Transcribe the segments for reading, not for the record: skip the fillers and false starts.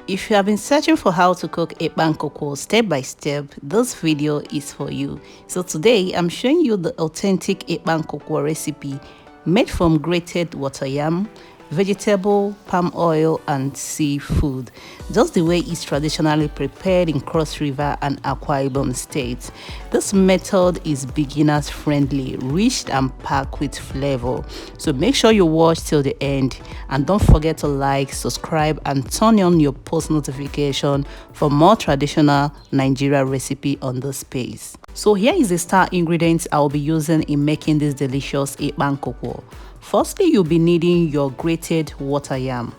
If you have been searching for how to cook Ekpang Nkukwo step by step, this video is for you. So today I'm showing you the authentic Ekpang Nkukwo recipe made from grated water yam, vegetable, palm oil and seafood, just the way it's traditionally prepared in Cross River and Akwa Ibom states. This method is beginners friendly, rich and packed with flavor, so make sure you watch till the end and don't forget to like, subscribe and turn on your post notification for more traditional Nigeria recipe on this space. So here is the star ingredients I'll be using in making this delicious Ekpang Nkukwo. Firstly, you'll be needing your grated water yam.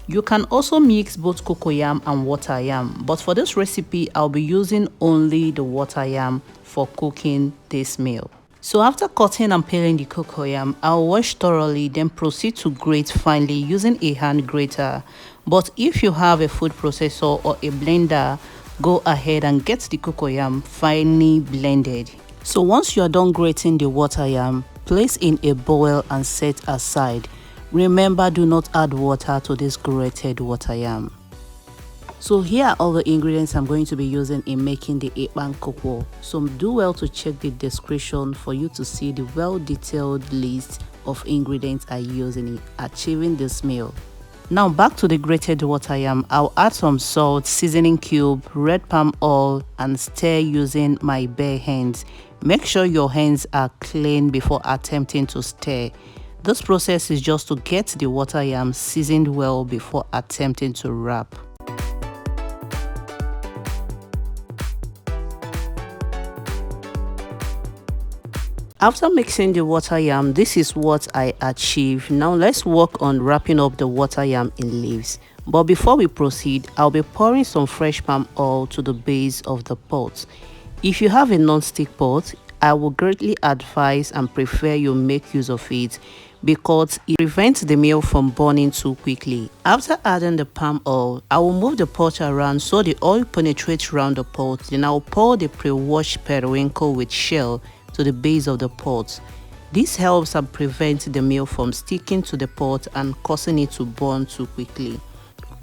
You can also mix both cocoyam and water yam, but for this recipe, I'll be using only the water yam for cooking this meal. So after cutting and peeling the cocoyam, I'll wash thoroughly, then proceed to grate finely using a hand grater. But if you have a food processor or a blender, go ahead and get the cocoyam finely blended. So once you are done grating the water yam, place in a bowl and set aside. Remember, do not add water to this grated water yam. So here are all the ingredients I'm going to be using in making the Ekpang Nkukwo. So do well to check the description for you to see the well-detailed list of ingredients I use in achieving this meal. Now back to the grated water yam, I'll add some salt, seasoning cube, red palm oil and stir using my bare hands. Make sure your hands are clean before attempting to stir. This process is just to get the water yam seasoned well before attempting to wrap. After mixing the water yam, this is what I achieved. Now let's work on wrapping up the water yam in leaves. But before we proceed, I'll be pouring some fresh palm oil to the base of the pot. If you have a non-stick pot, I will greatly advise and prefer you make use of it because it prevents the meal from burning too quickly. After adding the palm oil, I will move the pot around so the oil penetrates around the pot. Then I will pour the pre-washed periwinkle with shell to the base of the pot. This helps and prevents the meal from sticking to the pot and causing it to burn too quickly.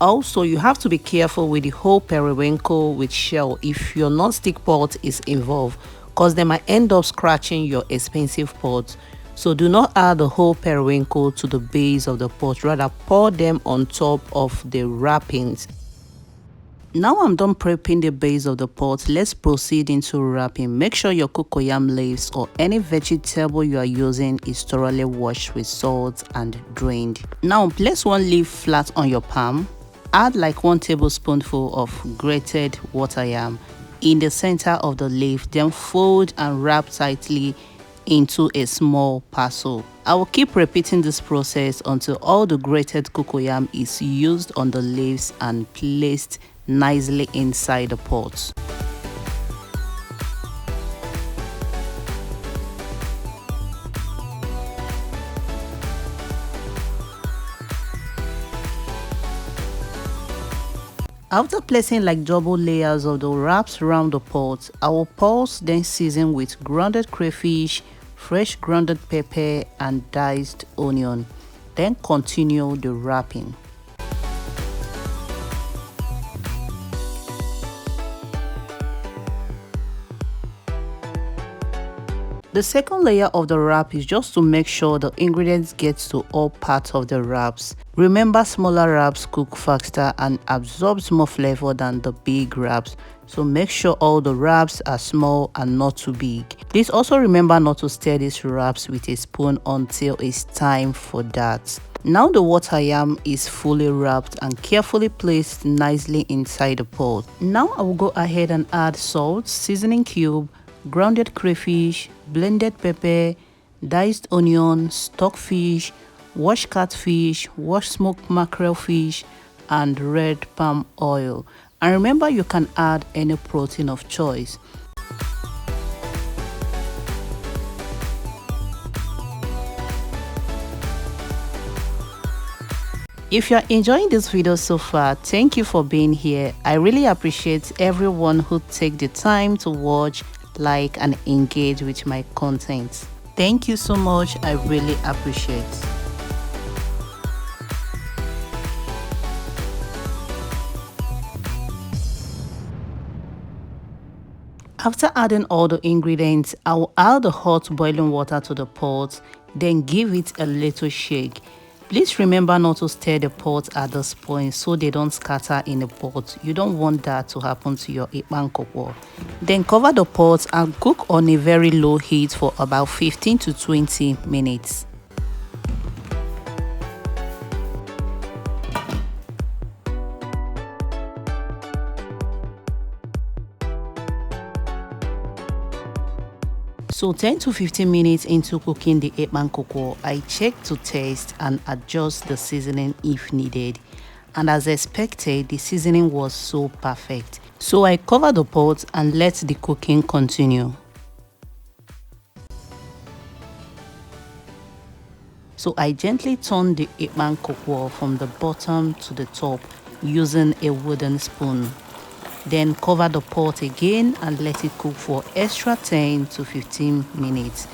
Also, you have to be careful with the whole periwinkle with shell if your non-stick pot is involved, because they might end up scratching your expensive pot. So do not add the whole periwinkle to the base of the pot, rather pour them on top of the wrappings. Now I'm done prepping the base of the pot. Let's proceed into wrapping. Make sure your cocoyam leaves or any vegetable you are using is thoroughly washed with salt and drained. Now place one leaf flat on your palm. Add like 1 tablespoonful of grated water yam in the center of the leaf, then fold and wrap tightly into a small parcel. I will keep repeating this process until all the grated cocoyam is used on the leaves and placed nicely inside the pot. After placing like double layers of the wraps around the pot, I will pulse then season with grounded crayfish, fresh grounded pepper and diced onion. Then continue the wrapping. The second layer of the wrap is just to make sure the ingredients get to all parts of the wraps. Remember, smaller wraps cook faster and absorbs more flavor than the big wraps. So make sure all the wraps are small and not too big. Please also remember not to stir these wraps with a spoon until it's time for that. Now the water yam is fully wrapped and carefully placed nicely inside the pot. Now I will go ahead and add salt, seasoning cube, grounded crayfish, blended pepper, diced onion, stockfish, washed catfish, washed smoked mackerel fish, and red palm oil. And remember, you can add any protein of choice. If you're enjoying this video so far, thank you for being here. I really appreciate everyone who take the time to watch, like and engage with my content. Thank you so much. I really appreciate. After adding all the ingredients, I will add the hot boiling water to the pot, then give it a little shake. Please remember not to stir the pot at this point so they don't scatter in the pot. You don't want that to happen to your Ekpang Nkukwo. Then cover the pot and cook on a very low heat for about 15 to 20 minutes. So 10 to 15 minutes into cooking the Ekpang Nkukwo, I check to taste and adjust the seasoning if needed. And as expected, the seasoning was so perfect. So I cover the pot and let the cooking continue. So I gently turn the Ekpang Nkukwo from the bottom to the top using a wooden spoon. Then cover the pot again and let it cook for extra 10 to 15 minutes.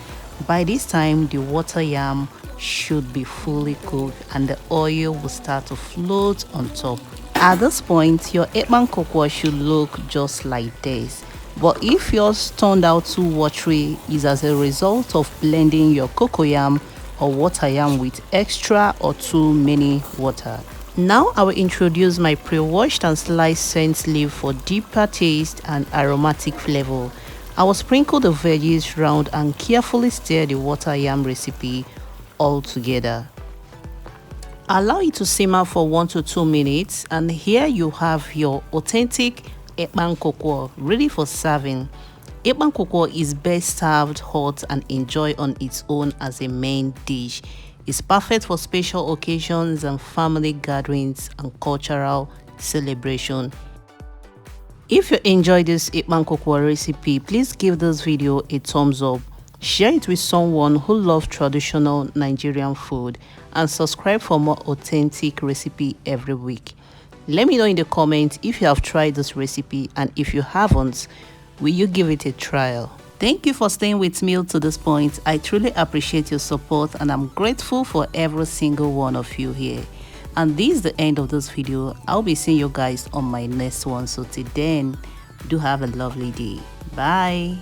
By this time, the water yam should be fully cooked and the oil will start to float on top. At this point, your Ekpang Nkukwo should look just like this. But if yours turned out too watery, it's as a result of blending your cocoyam or water yam with extra or too many water. Now I will introduce my pre-washed and sliced scent leaf for deeper taste and aromatic flavor. I will sprinkle the veggies round and carefully stir the water yam recipe all together. Allow it to simmer for 1 to 2 minutes and here you have your authentic Ekpang Nkukwo ready for serving. Ekpang Nkukwo is best served hot and enjoyed on its own as a main dish. It's perfect for special occasions and family gatherings and cultural celebration. If you enjoyed this Ekpang Nkukwo recipe, please give this video a thumbs up. Share it with someone who loves traditional Nigerian food and subscribe for more authentic recipe every week. Let me know in the comments if you have tried this recipe and if you haven't, will you give it a trial? Thank you for staying with me to this point. I truly appreciate your support and I'm grateful for every single one of you here. And this is the end of this video. I'll be seeing you guys on my next one. So till then, do have a lovely day. Bye.